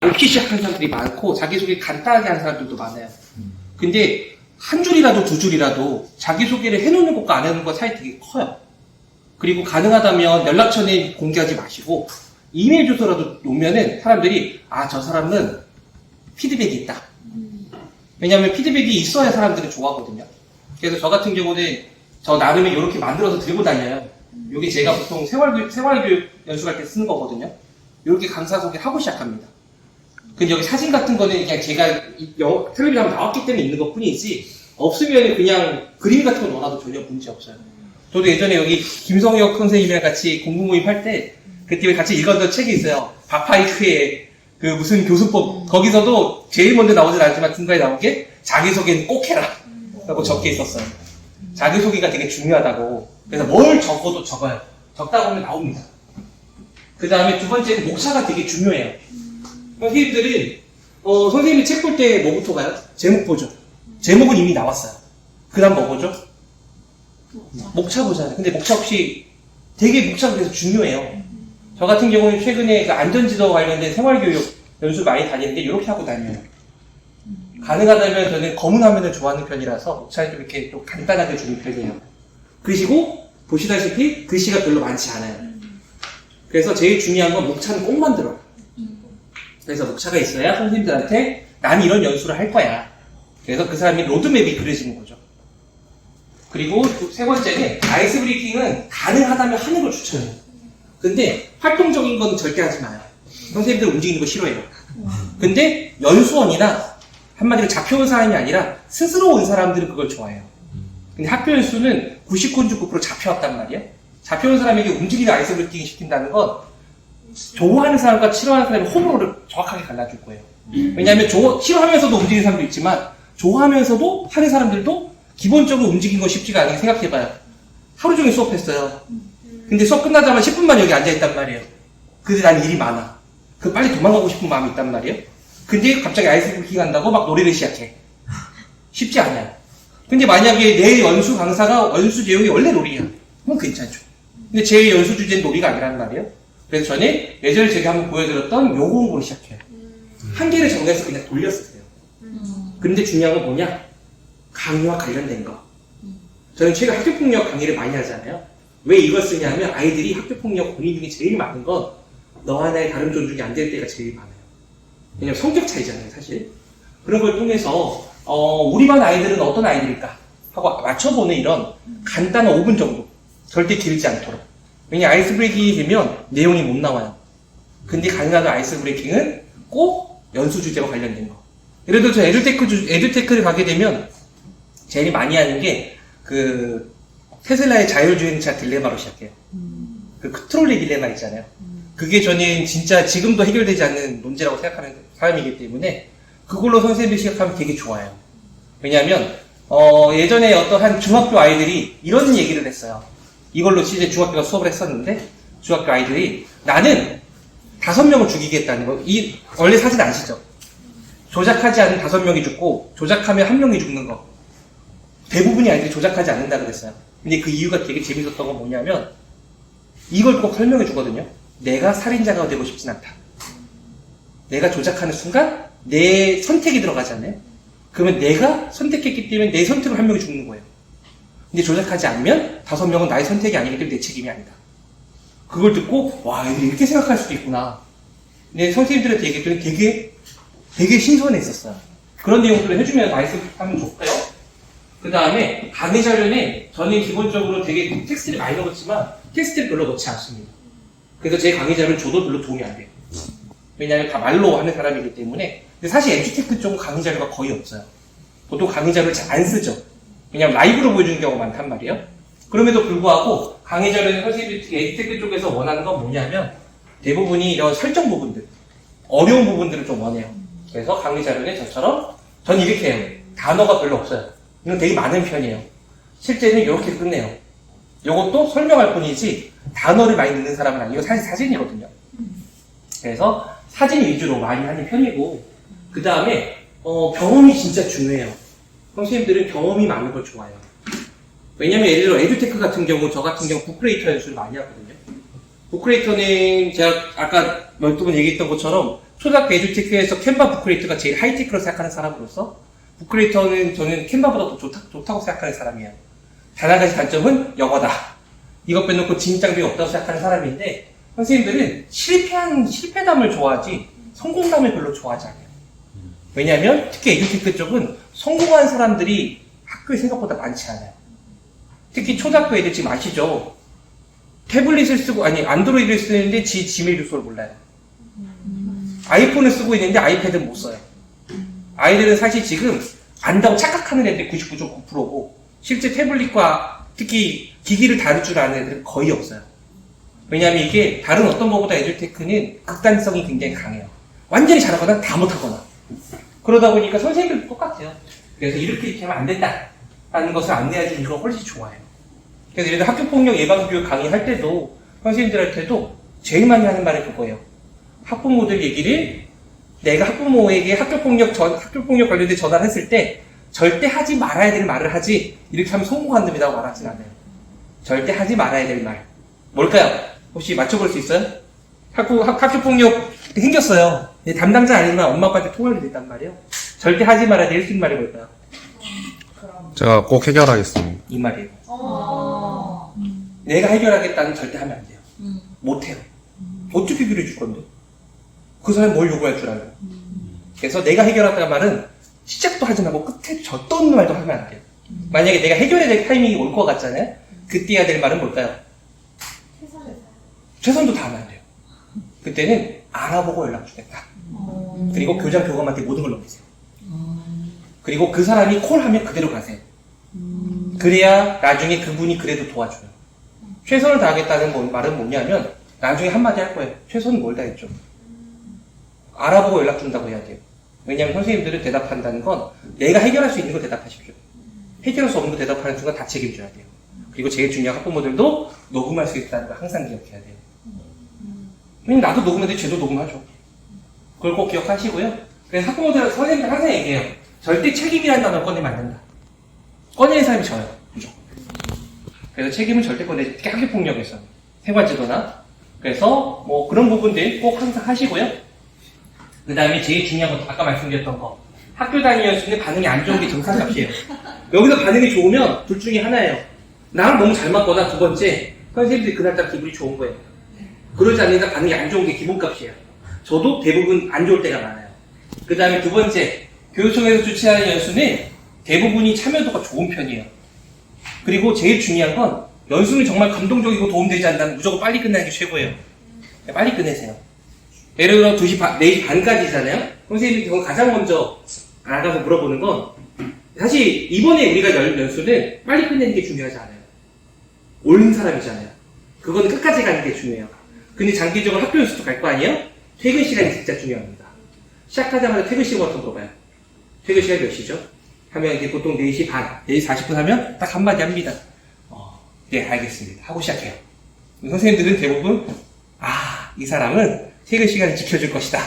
읽기 시작하는 사람들이 많고 자기소개 간단하게 하는 사람들도 많아요. 근데 한 줄이라도 두 줄이라도 자기소개를 해놓는 것과 안 해놓는 것 차이 되게 커요. 그리고 가능하다면 연락처는 공개하지 마시고 이메일 주소라도 놓으면은 사람들이 저 사람은 피드백이 있다. 왜냐하면 피드백이 있어야 사람들이 좋아하거든요. 그래서 저 같은 경우는 저 나름의 이렇게 만들어서 들고 다녀요. 이게 제가 보통 생활교육 연수할 때 쓰는 거거든요. 이렇게 강사 소개를 하고 시작합니다. 근데 여기 사진 같은 거는 그냥 제가 텔레비전에 나왔기 때문에 있는 것 뿐이지, 없으면 그냥 그림 같은 거 넣어놔도 전혀 문제 없어요. 저도 예전에 여기 김성혁 선생님이랑 같이 공부 모임 할 때, 그때 같이 읽었던 책이 있어요. 바파이크의 그 무슨 교수법. 거기서도 제일 먼저 나오진 않지만 중간에 나온 게 자기소개는 꼭 해라 라고 적혀 있었어요. 자기소개가 되게 중요하다고. 그래서 뭘 적어도 적어요. 적다 보면 나옵니다. 그 다음에 두 번째는 목차가 되게 중요해요. 선생님들은 선생님이 책 볼 때 뭐부터 가요? 제목 보죠. 제목은 이미 나왔어요. 그 다음 뭐 보죠? 목차 보잖아요. 근데 목차 없이 되게 목차가 그래서 중요해요. 저 같은 경우는 최근에 그 안전지도 관련된 생활교육 연수 많이 다니는데 이렇게 하고 다녀요. 가능하다면 저는 검은 화면을 좋아하는 편이라서 목차를 좀 이렇게 좀 간단하게 주는 편이에요. 그리고 보시다시피 글씨가 별로 많지 않아요. 그래서 제일 중요한 건 목차는 꼭 만들어요. 그래서 목차가 있어야 선생님들한테 난 이런 연수를 할 거야. 그래서 그 사람이 로드맵이 그려지는 거죠. 그리고 세 번째는 아이스 브레이킹은 가능하다면 하는 걸 추천해요. 근데 활동적인 건 절대 하지 마요. 선생님들 움직이는 거 싫어해요. 근데 연수원이나 한마디로 잡혀온 사람이 아니라 스스로 온 사람들은 그걸 좋아해요. 근데 학교 연수는 99.9% 잡혀왔단 말이에요. 잡혀온 사람에게 움직이는 아이스 브레이킹 시킨다는 건 좋아하는 사람과 싫어하는 사람의 호불호를 정확하게 갈라줄 거예요. 왜냐하면 싫어하면서도 움직이는 사람도 있지만 좋아하면서도 하는 사람들도 기본적으로 움직이는 건 쉽지가 않게 생각해봐요. 하루 종일 수업했어요. 근데 수업 끝나자마자 10분만 여기 앉아있단 말이에요. 근데 난 일이 많아. 빨리 도망가고 싶은 마음이 있단 말이에요. 근데 갑자기 아이스 브레이킹 한다고 막 노래를 시작해. 쉽지 않아요. 근데 만약에 내 연수 강사가 연수 내용이 원래 놀이야. 그럼 괜찮죠. 근데 제 연수 주제는 놀이가 아니란 말이에요. 그래서 저는 예전에 제가 한번 보여드렸던 요거 공부를 시작해요. 한 개를 정해서 그냥 돌렸어요. 근데 중요한 건 뭐냐? 강의와 관련된 거. 저는 최근 학교폭력 강의를 많이 하잖아요. 왜 이걸 쓰냐면 아이들이 학교폭력 고민 중에 제일 많은 건 너와 나의 다른 존중이 안 될 때가 제일 많아요. 왜냐면 성격 차이잖아요, 사실. 그런 걸 통해서 우리 반 아이들은 어떤 아이들일까? 하고 맞춰보는 이런 간단한 5분 정도. 절대 길지 않도록. 왜냐 아이스 브레이킹이 되면 내용이 못 나와요. 근데 가능하면 아이스 브레이킹은 꼭 연수 주제와 관련된 거. 예를 들어 저 에듀테크를 가게 되면 제일 많이 하는 게 테슬라의 자율주행차 딜레마로 시작해요. 트롤리 딜레마 있잖아요. 그게 저는 진짜 지금도 해결되지 않는 문제라고 생각하는 사람이기 때문에 그걸로 선생님이 시작하면 되게 좋아요. 왜냐하면 예전에 어떤 한 중학교 아이들이 이런 얘기를 했어요. 이걸로 진짜 중학교가 수업을 했었는데 중학교 아이들이 나는 5명을 죽이겠다는 거. 원래 사진 아시죠? 조작하지 않은 5명이 죽고 조작하면 1명이 죽는 거. 대부분의 아이들이 조작하지 않는다고 그랬어요. 근데 그 이유가 되게 재밌었던 건 뭐냐면 이걸 꼭 설명해 주거든요. 내가 살인자가 되고 싶진 않다. 내가 조작하는 순간 내 선택이 들어가잖아요. 그러면 내가 선택했기 때문에 내 선택으로 1명이 죽는 거예요. 근데 조작하지 않으면 5명은 나의 선택이 아니기 때문에 내 책임이 아니다. 그걸 듣고 와 애들이 이렇게 생각할 수도 있구나. 근데 선생님들한테 얘기했더니 되게 신선했었어요. 그런 내용들을 해주면 아이스 하면 좋고요. 그 다음에 강의 자료는 저는 기본적으로 되게 텍스트를 많이 넣었지만 텍스트를 별로 넣지 않습니다. 그래서 제 강의 자료는 저도 별로 도움이 안 돼요. 왜냐하면 다 말로 하는 사람이기 때문에. 근데 사실 에듀테크 쪽은 강의 자료가 거의 없어요. 보통 강의 자료를 잘 안 쓰죠. 왜냐면 라이브로 보여주는 경우가 많단 말이에요. 그럼에도 불구하고 강의 자료는 선생님들이 특히 에듀테크 쪽에서 원하는 건 뭐냐면 대부분이 이런 설정 부분들, 어려운 부분들을 좀 원해요. 그래서 강의 자료는 저처럼 전 이렇게 해요. 단어가 별로 없어요. 이건 되게 많은 편이에요. 실제는 이렇게 끝내요. 이것도 설명할 뿐이지 단어를 많이 넣는 사람은 아니고 사실 사진이거든요. 그래서 사진 위주로 많이 하는 편이고 그 다음에 경험이 진짜 중요해요. 선생님들은 경험이 많은 걸 좋아해요. 왜냐면 예를 들어 에듀테크 같은 경우 저 같은 경우 북크리에이터 연수를 많이 하거든요. 북크리에이터는 제가 아까 12번 얘기했던 것처럼 초등학교 에듀테크에서 캔바 부크리에이터가 제일 하이테크로 생각하는 사람으로서 부크리에이터는 저는 캔바보다 더 좋다고 생각하는 사람이에요. 단 한 가지 단점은 영어다. 이것 빼놓고 진입장벽이 없다고 생각하는 사람인데 선생님들은 실패담을 좋아하지 성공담을 별로 좋아하지 않아요. 왜냐하면 특히 에듀테크 쪽은 성공한 사람들이 학교에 생각보다 많지 않아요. 특히 초등학교 애들 지금 아시죠? 태블릿을 쓰고 안드로이드를 쓰는데 지메일 주소를 몰라요. 아이폰을 쓰고 있는데 아이패드는 못 써요. 아이들은 사실 지금 안다고 착각하는 애들이 99.9%고 실제 태블릿과 특히 기기를 다룰 줄 아는 애들은 거의 없어요. 왜냐하면 이게 다른 어떤 것보다 에듀테크는 극단성이 굉장히 강해요. 완전히 잘하거나 다 못하거나. 그러다 보니까 선생님들도 똑같아요. 그래서 이렇게 하면 안 된다 라는 것을 안내해주는 거 훨씬 좋아요. 그래서 예를 들어 학교폭력 예방교육 강의할 때도 선생님들한테도 제일 많이 하는 말이 그거예요. 학부모들 얘기를 내가 학부모에게 학교폭력 관련된 전화를 했을 때 절대 하지 말아야 될 말을 하지 이렇게 하면 성공한답니다 말하진 않아요. 절대 하지 말아야 될 말. 뭘까요? 혹시 맞춰볼 수 있어요? 학교폭력 생겼어요. 담당자 아니면 엄마 아빠한테 통화를 했단 말이에요. 절대 하지 말아야 될 수 있는 말이 뭘까요? 제가 꼭 해결하겠습니다. 이 말이에요. 내가 해결하겠다는 절대 하면 안 돼요. 못해요. 어떻게 해결해 줄 건데? 그 사람이 뭘 요구할 줄 알아요. 그래서 내가 해결하다는 말은 시작도 하지 말고 끝에 어떤 말도 하면 안 돼요. 만약에 내가 해결해야 될 타이밍이 올 것 같잖아요. 그때 해야 될 말은 뭘까요? 최선도 다하면 안 돼요. 그때는 알아보고 연락 주겠다. 그리고 교장 교감한테 모든 걸 넘기세요. 그리고 그 사람이 콜하면 그대로 가세요. 그래야 나중에 그분이 그래도 도와줘요. 최선을 다하겠다는 말은 뭐냐면 나중에 한마디 할 거예요. 최선은 뭘 다했죠? 알아보고 연락 준다고 해야 돼요. 왜냐하면 선생님들은 대답한다는 건 내가 해결할 수 있는 거 대답하십시오. 해결할 수 없는 거 대답하는 순간 다 책임져야 돼요. 그리고 제일 중요한 학부모들도 녹음할 수 있다는 거 항상 기억해야 돼요. 왜냐면 나도 녹음했는데 쟤도 녹음하죠. 그걸 꼭 기억하시고요. 그래서 학부모들, 선생님들 항상 얘기해요. 절대 책임이라는 단어를 꺼내면 안 된다. 꺼내는 사람이 저요. 무조건. 그래서 책임을 절대 꺼내지. 특히 학교폭력에서. 생활지도나. 그래서 뭐 그런 부분들 꼭 항상 하시고요. 그 다음에 제일 중요한 건 아까 말씀드렸던 거. 학교 다니면서 반응이 안 좋은 게 정상값이에요. 여기서 반응이 좋으면 둘 중에 하나예요. 나랑 너무 잘 맞거나 두 번째, 선생님들이 그날따라 기분이 좋은 거예요. 그러지 않으니까 반응이 안 좋은 게 기본값이에요. 저도 대부분 안 좋을 때가 많아요. 그 다음에 두 번째, 교육청에서 주최하는 연수는 대부분이 참여도가 좋은 편이에요. 그리고 제일 중요한 건 연수는 정말 감동적이고 도움되지 않는다면 무조건 빨리 끝나는 게 최고예요. 빨리 끝내세요. 예를 들어 4시 반까지잖아요? 선생님이 가장 먼저 나가서 물어보는 건 사실 이번에 우리가 열 연수는 빨리 끝내는 게 중요하지 않아요. 옳은 사람이잖아요. 그건 끝까지 가는 게 중요해요. 근데 장기적으로 학교 연수도 갈 거 아니에요? 퇴근 시간이 진짜 중요합니다. 시작하자마자 퇴근 시간부터 물어봐요. 퇴근 시간이 몇 시죠? 하면 이제 보통 4시 반, 4시 40분 하면 딱 한마디 합니다. 네, 알겠습니다. 하고 시작해요. 선생님들은 대부분 이 사람은 퇴근 시간을 지켜줄 것이다.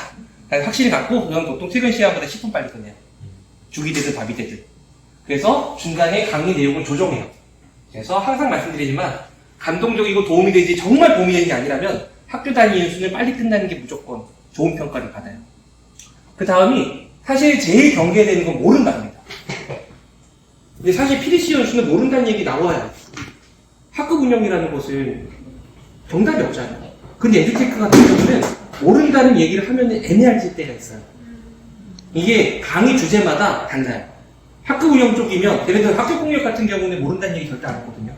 확실히 갖고 그냥 보통 퇴근 시간보다 10분 빨리 끝내요. 죽이 되든 밥이 되든. 그래서 중간에 강의 내용을 조정해요. 그래서 항상 말씀드리지만 감동적이고 도움이 되지 정말 도움이 되는 게 아니라면 학교 다니는 연수는 빨리 끝나는 게 무조건 좋은 평가를 받아요. 그 다음이 사실 제일 경계되는 건 모른답니다. 근데 사실 PDC 연수는 모른다는 얘기 나와요. 학급 운영이라는 것은 정답이 없잖아요. 근데 에듀테크 같은 경우는 모른다는 얘기를 하면 애매할 때가 있어요. 이게 강의 주제마다 달라요. 학급 운영 쪽이면 예를 들어 학교폭력 같은 경우는 모른다는 얘기 절대 안 하거든요.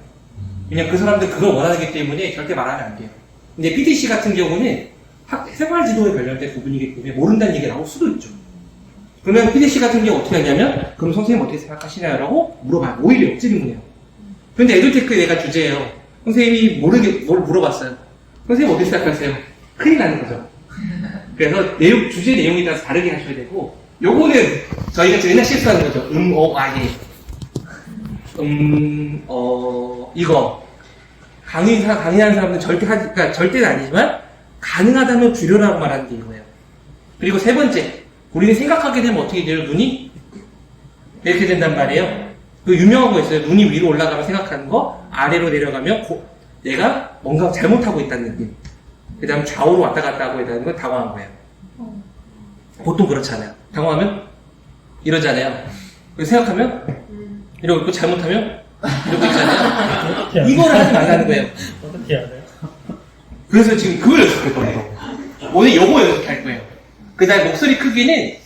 왜냐면 그 사람들 그걸 원하기 때문에 절대 말하면 안 돼요. 근데 PDC 같은 경우는 생활지도에 관련된 부분이기 때문에 모른다는 얘기가 나올 수도 있죠. 그러면 PDC 같은 경우 어떻게 하냐면 그럼 선생님 어떻게 생각하시나요? 라고 물어봐요. 오히려 역질문해요. 근데 에듀테크 얘가 주제예요. 선생님이 뭘 물어봤어요. 선생님 어떻게 생각하세요? 큰일 나는 거죠. 그래서 주제 내용에 따라서 다르게 하셔야 되고 요거는 저희가 맨날 실수하는 거죠. 이거 강의하는 사람들은 그러니까 절대는 아니지만 가능하다면 줄여라고 말하는 게 이거예요. 그리고 세 번째, 우리는 생각하게 되면 어떻게 돼요? 눈이 이렇게 된단 말이에요. 그 유명한 거 있어요. 눈이 위로 올라가면 생각하는 거, 아래로 내려가면 내가 뭔가 잘못하고 있다는 느낌. 그 다음 좌우로 왔다 갔다 하고 있다는 건 당황한 거예요. 보통 그렇잖아요. 당황하면 이러잖아요. 그래서 생각하면 이러고 있고 잘못하면 이러고 있잖아요. 이거를 하지 말라는 거예요. 어떻게 해야 돼요? 그래서 지금 그걸 연습할 거예요. 오늘 요거 연습할 거예요. 그 다음에 목소리 크기는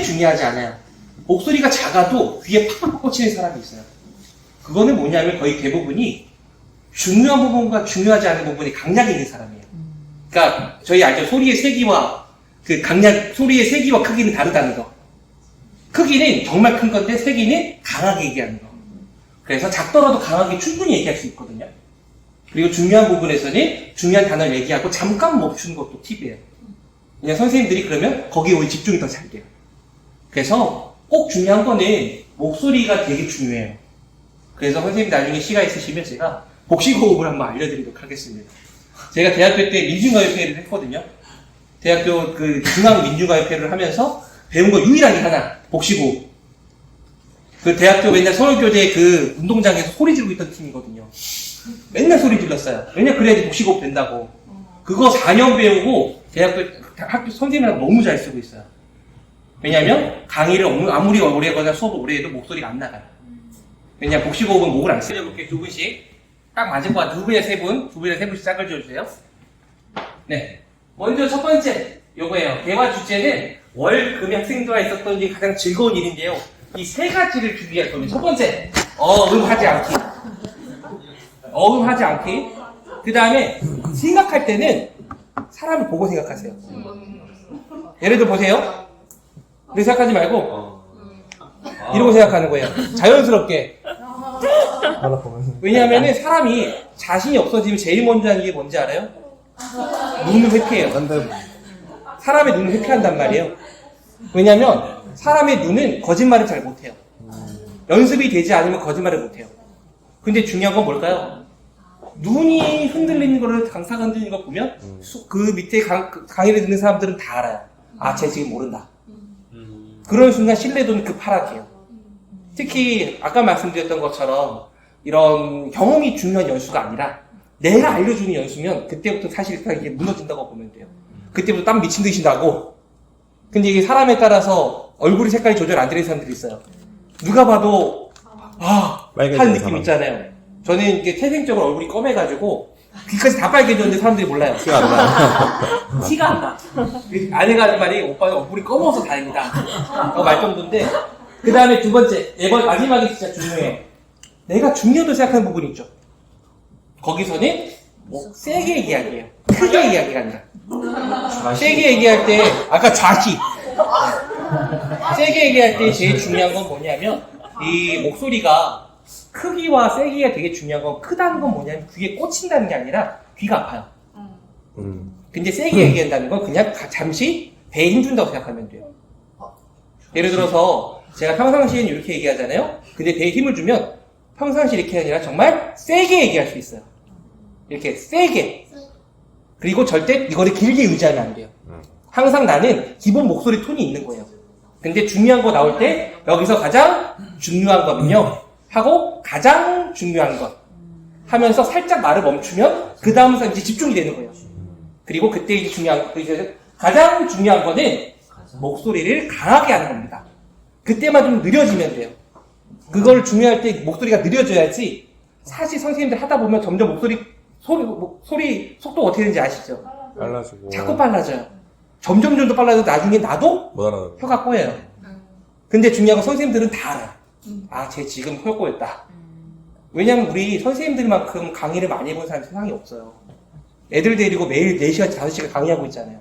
중요하지 않아요. 목소리가 작아도 귀에 팍팍 꽂히는 사람이 있어요. 그거는 뭐냐면 거의 대부분이 중요한 부분과 중요하지 않은 부분이 강약이 있는 사람이에요. 그러니까 저희 알죠? 소리의 세기와 소리의 세기와 크기는 다르다는 거. 크기는 정말 큰 건데 세기는 강하게 얘기하는 거. 그래서 작더라도 강하게 충분히 얘기할 수 있거든요. 그리고 중요한 부분에서는 중요한 단어를 얘기하고 잠깐 멈추는 것도 팁이에요. 그냥 선생님들이 그러면 거기에 우리 집중이 더 잘 돼요. 그래서 꼭 중요한 거는 목소리가 되게 중요해요. 그래서 선생님 나중에 시간 있으시면 제가 복식호흡을 한번 알려드리도록 하겠습니다. 제가 대학교 때 민중가요회를 했거든요. 대학교 그 중앙민중가요회를 하면서 배운 거 유일하게 하나, 복식호흡. 그 대학교 맨날 서울교대 그 운동장에서 소리 지르고 있던 팀이거든요. 맨날 소리 질렀어요. 왜냐 그래야지 복식호흡 된다고. 그거 4년 배우고 학교 선생님이랑 너무 잘 쓰고 있어요. 왜냐면 강의를 아무리 오래 하거나 수업을 오래 해도 목소리가 안 나가요. 왜냐 복식호흡은 목을 안 쓰려고 이렇게 두 분씩 딱 맞을 것 같아요. 두 분이나 세 분씩 짝을 지어주세요. 네. 먼저 첫 번째 요거예요. 대화 주제는 월 금이 학생들과 있었던 게 가장 즐거운 일인데요. 이 세 가지를 주의할 겁니다. 첫 번째, 어음하지 않기. 어음하지 않기. 그 다음에 생각할 때는 사람을 보고 생각하세요. 예를 들어 보세요. 그렇게 생각하지 말고 이러고 생각하는 거예요. 자연스럽게. 왜냐하면 사람이 자신이 없어지면 제일 먼저 하는 게 뭔지 알아요? 눈을 회피해요. 사람의 눈을 회피한단 말이에요. 왜냐하면 사람의 눈은 거짓말을 잘 못해요. 연습이 되지 않으면 거짓말을 못해요. 근데 중요한 건 뭘까요? 눈이 흔들리는 거를 강사가 흔들리는 거 보면 그 밑에 강의를 듣는 사람들은 다 알아요. 아, 쟤 지금 모른다. 그런 순간 신뢰도는 급하락해요. 특히 아까 말씀드렸던 것처럼 이런 경험이 중요한 연수가 아니라 내가 알려주는 연수면 그때부터 사실 이게 무너진다고 보면 돼요. 그때부터 땀 미친 듯이 나고. 근데 이게 사람에 따라서 얼굴의 색깔이 조절 안 되는 사람들이 있어요. 누가 봐도 하는 느낌 있잖아요. 저는 이게 태생적으로 얼굴이 검해가지고 귀까지 다 빨개졌는데 사람들이 몰라요. 티가 안 나. 티가 안 나. 아내가 하는 말이 오빠는 얼굴이 검어서 다행이다. 라고 말 정도인데, 그 다음에 두 번째, 마지막에 진짜 중요해요. 내가 중요하다고 생각하는 부분이 있죠. 거기서는 세게 얘기하기예요. 크게 얘기하기가 아니라. 세게 얘기할 때, 아까 좌시. 세게 얘기할 때 제일 중요한 건 뭐냐면, 이 목소리가 크기와 세기가 되게 중요한 건 크다는 건 뭐냐면 귀에 꽂힌다는 게 아니라 귀가 아파요. 근데 세게 얘기한다는 건 그냥 잠시 배에 힘준다고 생각하면 돼요. 예를 들어서 제가 평상시에는 이렇게 얘기하잖아요. 근데 배에 힘을 주면 평상시 이렇게 아니라 정말 세게 얘기할 수 있어요. 이렇게 세게. 그리고 절대 이거를 길게 유지하면 안 돼요. 항상 나는 기본 목소리 톤이 있는 거예요. 근데 중요한 거 나올 때 여기서 가장 중요한 거는요. 하고 가장 중요한 것 하면서 살짝 말을 멈추면 그 다음부터 이제 집중이 되는 거예요. 그리고 그때 이제 가장 중요한 거는 목소리를 강하게 하는 겁니다. 그때만 좀 느려지면 돼요. 그걸 중요할 때 목소리가 느려져야지. 사실 선생님들 하다 보면 점점 소리 속도 어떻게 되는지 아시죠? 빨라지고. 자꾸 빨라져요. 점점 더 빨라져서 나중에 나도 못 알아듣어. 혀가 꼬여요. 근데 중요한 건 선생님들은 다 알아요. 아, 쟤 지금 혀 꼬였다. 왜냐면 우리 선생님들만큼 강의를 많이 해본 사람이 세상에 없어요. 애들 데리고 매일 4시간, 5시간 강의하고 있잖아요.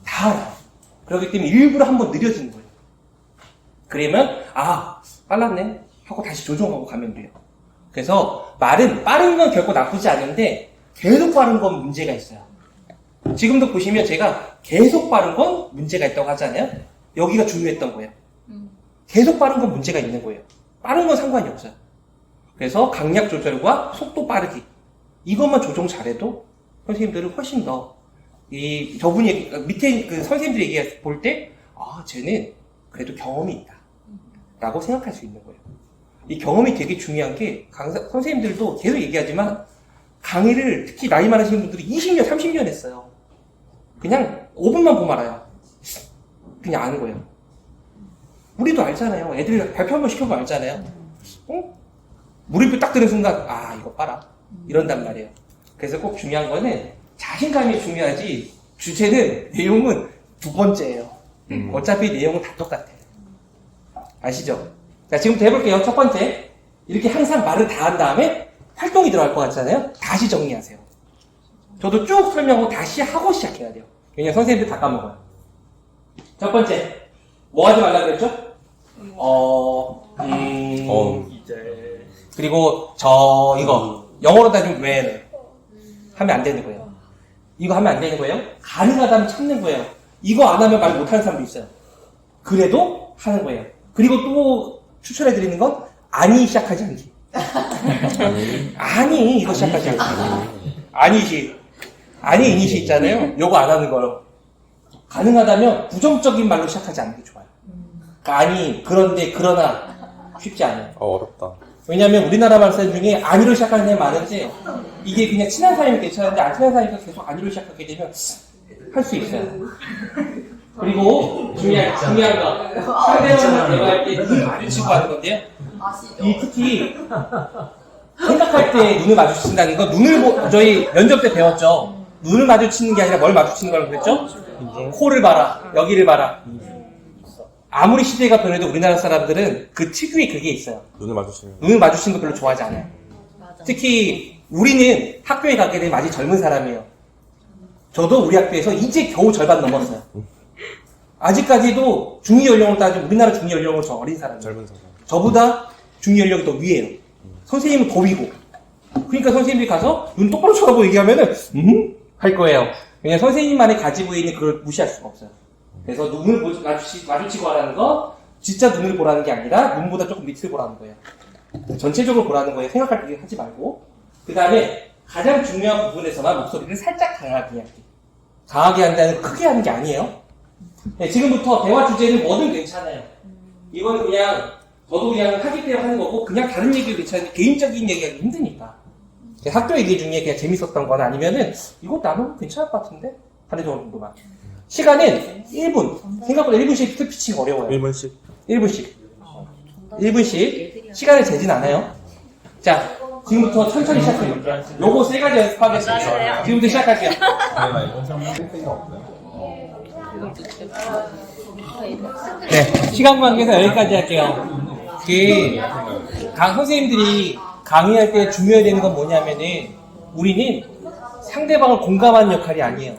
다 알아요. 그렇기 때문에 일부러 한번 느려지는 거예요. 그러면 빨랐네 하고 다시 조정하고 가면 돼요. 그래서 말은 빠른 건 결코 나쁘지 않은데 계속 빠른 건 문제가 있어요. 지금도 보시면 제가 계속 빠른 건 문제가 있다고 하잖아요. 여기가 중요했던 거예요. 계속 빠른 건 문제가 있는 거예요. 빠른 건 상관이 없어요. 그래서 강약 조절과 속도 빠르기 이것만 조정 잘해도 선생님들은 훨씬 더 저분이 밑에 그 선생님들이 얘기 볼 때 쟤는 그래도 경험이 있다 라고 생각할 수 있는 거예요. 이 경험이 되게 중요한 게 선생님들도 계속 얘기하지만 강의를 특히 나이 많으신 분들이 20년, 30년 했어요. 그냥 5분만 보면 알아요. 그냥 아는 거예요. 우리도 알잖아요. 애들 발표 한번 시켜보면 알잖아요. 물음표 딱 드는 순간 아 이거 봐라 이런단 말이에요. 그래서 꼭 중요한 거는 자신감이 중요하지 주제는 내용은 두 번째예요. 어차피 내용은 다 똑같아요. 아시죠? 자 지금부터 해볼게요. 첫 번째 이렇게 항상 말을 다 한 다음에 활동이 들어갈 것 같잖아요. 다시 정리하세요. 저도 쭉 설명하고 다시 하고 시작해야 돼요. 왜냐면 선생님들 다 까먹어요. 첫 번째 뭐 하지 말라 그랬죠? 이제 그리고 이거 영어로 따지면 when을 하면 안 되는 거예요. 이거 하면 안 되는 거예요. 가능하다면 참는 거예요. 이거 안 하면 말 못하는 사람도 있어요. 그래도 하는 거예요. 그리고 또 추천해 드리는 건 아니 시작하지 않기. 아니 이거 시작하지 않기. 아니 이니시 있잖아요. 요거 안 하는 거요. 가능하다면 부정적인 말로 시작하지 않는 게 좋아요. 그러니까 아니 그런데 그러나 쉽지 않아요. 어렵다. 왜냐하면 우리나라 말씀 중에 아니로 시작하는 사람이 많은데 이게 그냥 친한 사이면 괜찮은데 안 친한 사이에서 계속 아니로 시작하게 되면 할 수 있어요. 그리고 중요한 거 상대방을 대화할 때 눈을 마주치고 하는 건데요. 이 특히 생각할 때 눈을 마주친다는 거 저희 면접 때 배웠죠. 눈을 마주치는 게 아니라 뭘 마주치는 거라고 그랬죠? 코를 봐라, 여기를 봐라. 아무리 시대가 변해도 우리나라 사람들은 그 특유의 그게 있어요. 눈을 마주치면. 눈을 마주치는 거 별로 좋아하지 않아요. 특히 우리는 학교에 가게 되면 아직 젊은 사람이에요. 저도 우리 학교에서 이제 겨우 절반 넘었어요. 아직까지도 중위 연령으로 따지면 우리나라 중위 연령은 저 어린 사람이에요. 젊은 사람. 저보다 중위 연령이 더 위에요. 선생님은 더 위고. 그러니까 선생님들이 가서 눈 똑바로 쳐다보고 얘기하면은 할 거예요. 왜냐면 선생님만이 가지고 있는 그걸 무시할 수가 없어요. 그래서 눈을 마주치고 하라는 거 진짜 눈을 보라는 게 아니라 눈보다 조금 밑을 보라는 거예요. 전체적으로 보라는 거예요. 생각할 때 하지 말고. 그 다음에 가장 중요한 부분에서만 목소리를 살짝 강하게 하기. 강하게 한다는 건 크게 하는 게 아니에요. 네, 지금부터 대화 주제는 뭐든 괜찮아요. 이건 그냥 저도 그냥 하기 때문에 하는 거고 그냥 다른 얘기도 괜찮은데 개인적인 얘기하기 힘드니까. 학교 얘기 중에 그냥 재밌었던 거나 아니면은 이거 나는 괜찮을 것 같은데? 하는 정도만. 시간은 1분. 생각보다 1분씩 스피칭 어려워요. 1분씩. 1분씩. 1분씩. 시간을 재진 않아요. 자, 지금부터 천천히 시작해요. 요거 세 가지 연습하겠습니다. 지금부터 시작할게요. 네, 시간 관계에서 여기까지 할게요. 선생님들이 강의할 때 중요해야 되는 건 뭐냐면은 우리는 상대방을 공감하는 역할이 아니에요.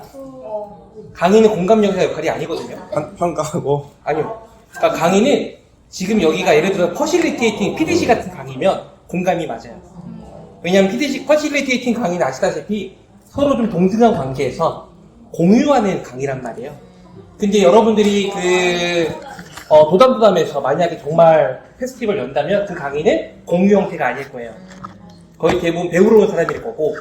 강의는 공감 역할이 아니거든요. 평가하고. 아니요. 그러니까 강의는 지금 여기가 예를 들어 퍼실리테이팅 PDC 같은 강의면 공감이 맞아요. 왜냐하면 퍼실리테이팅 강의는 아시다시피 서로 좀 동등한 관계에서 공유하는 강의란 말이에요. 근데 여러분들이 도담도담에서 만약에 정말 페스티벌 연다면 그 강의는 공유 형태가 아닐 거예요. 거의 대부분 배우러 온 사람일 거고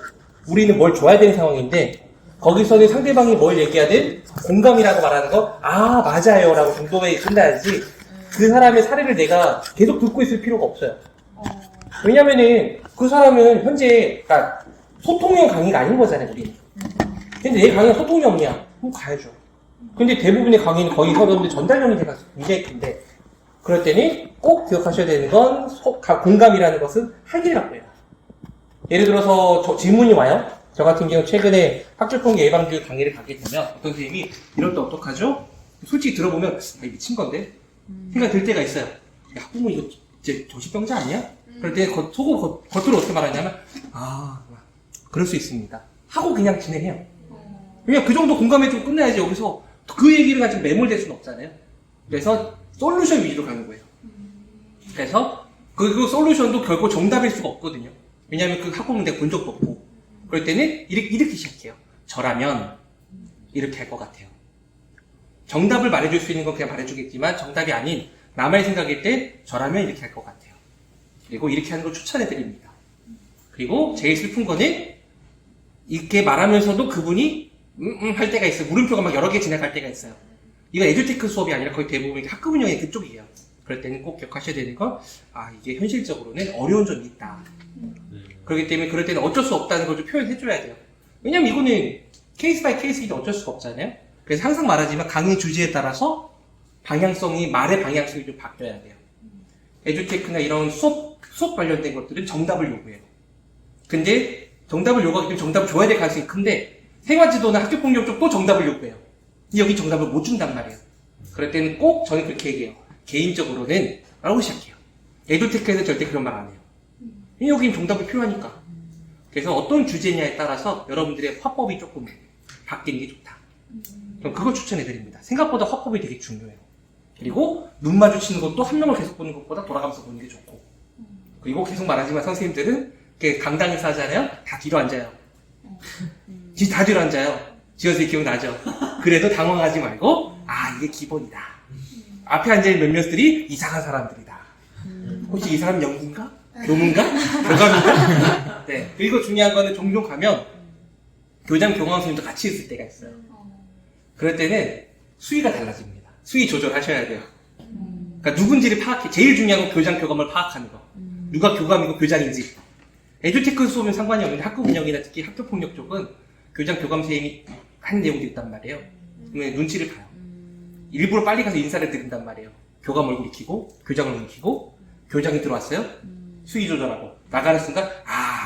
우리는 뭘 줘야 되는 상황인데 거기서는 상대방이 뭘 얘기하든 공감이라고 말하는 거 맞아요 라고 정도에 끝나야지 그 사람의 사례를 내가 계속 듣고 있을 필요가 없어요. 왜냐면은 그 사람은 현재 그러니까 소통형 강의가 아닌 거잖아요 우리는. 근데 내 강의가 소통이 없냐? 그럼 가야죠. 근데 대부분의 강의는 거의 여러분들 전달력이 굉장히 큰데 그럴 때는 꼭 기억하셔야 되는 건 공감이라는 것은 학이라고 해요. 예를 들어서 질문이 와요. 저 같은 경우 최근에 학교통계 예방교육 강의를 가게 되면 어떤 선생님이 이럴 때 어떡하죠? 솔직히 들어보면 미친 건데 생각이 들 때가 있어요. 야, 학부모 이거 이제 정신병자 아니야? 그럴 때 겉으로 어떻게 말하냐면 그럴 수 있습니다 하고 그냥 진행해요. 그냥 그 정도 공감해주고 끝나야지 여기서 그 얘기를 가지고 매몰될 수는 없잖아요. 그래서 솔루션 위주로 가는 거예요. 그래서 그 솔루션도 결국 정답일 수가 없거든요. 왜냐하면 그 학부모 내가 본 적도 없고 그럴 때는 이렇게 시작해요. 저라면 이렇게 할 것 같아요. 정답을 말해줄 수 있는 건 그냥 말해주겠지만 정답이 아닌 남의 생각일 때 저라면 이렇게 할 것 같아요. 그리고 이렇게 하는 걸 추천해드립니다. 그리고 제일 슬픈 거는 이렇게 말하면서도 그분이 할 때가 있어요. 물음표가 막 여러 개 지나갈 때가 있어요. 이거 에듀테크 수업이 아니라 거의 대부분 학급 운영의 그쪽이에요. 그럴 때는 꼭 기억하셔야 되는 건 이게 현실적으로는 어려운 점이 있다. 그렇기 때문에 그럴 때는 어쩔 수 없다는 걸 좀 표현해줘야 돼요. 왜냐면 이거는 케이스 바이 케이스이기 어쩔 수가 없잖아요. 그래서 항상 말하지만 강의 주제에 따라서 방향성이, 말의 방향성이 좀 바뀌어야 돼요. 에듀테크나 이런 수업 관련된 것들은 정답을 요구해요. 근데 정답을 요구하기 때문에 정답을 줘야 될 가능성이 큰데 생활지도나 학교폭력 쪽도 정답을 요구해요. 근데 여기 정답을 못 준단 말이에요. 그럴 때는 꼭 저는 그렇게 얘기해요. 개인적으로는 라고 시작해요. 에듀테크에서 절대 그런 말 안 해요. 여기는 정답이 필요하니까. 그래서 어떤 주제냐에 따라서 여러분들의 화법이 조금 바뀌는 게 좋다. 그럼 그걸 추천해드립니다. 생각보다 화법이 되게 중요해요. 그리고 눈 마주치는 것도 한 명을 계속 보는 것보다 돌아가면서 보는 게 좋고. 그리고 계속 말하지만 선생님들은 이렇게 강당에서 하잖아요. 다 뒤로 앉아요. 다 뒤로 앉아요. 지어서 기억나죠? 그래도 당황하지 말고 이게 기본이다. 앞에 앉아있는 몇몇들이 이상한 사람들이다. 혹시 이 사람 연구인가? 교문가? 교감인가? 네. 그리고 중요한 거는 종종 가면 교장 교감 선생님도 같이 있을 때가 있어요. 그럴 때는 수위가 달라집니다. 수위 조절하셔야 돼요. 그러니까 누군지를 파악해. 제일 중요한 건 교장 교감을 파악하는 거. 누가 교감이고 교장인지. 에듀테크 수업은 상관이 없는데 학교 운영이나 특히 학교 폭력 쪽은 교장 교감 선생님이 한 내용도 있단 말이에요. 그러면 눈치를 봐요. 일부러 빨리 가서 인사를 드린단 말이에요. 교감 얼굴 익히고 교장 얼굴 익히고 교장이 들어왔어요. 수위 조절하고 나가는 순간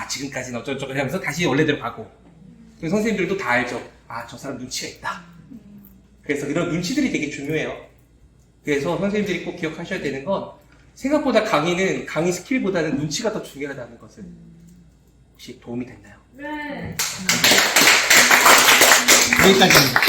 지금까지는 어쩌고저쩌고 하면서 다시 원래대로 가고. 그래서 선생님들도 다 알죠. 저 사람 눈치가 있다. 그래서 이런 눈치들이 되게 중요해요. 그래서 선생님들이 꼭 기억하셔야 되는 건 생각보다 강의는 강의 스킬보다는 눈치가 더 중요하다는 것을. 혹시 도움이 됐나요? 네. 여기까지입니다.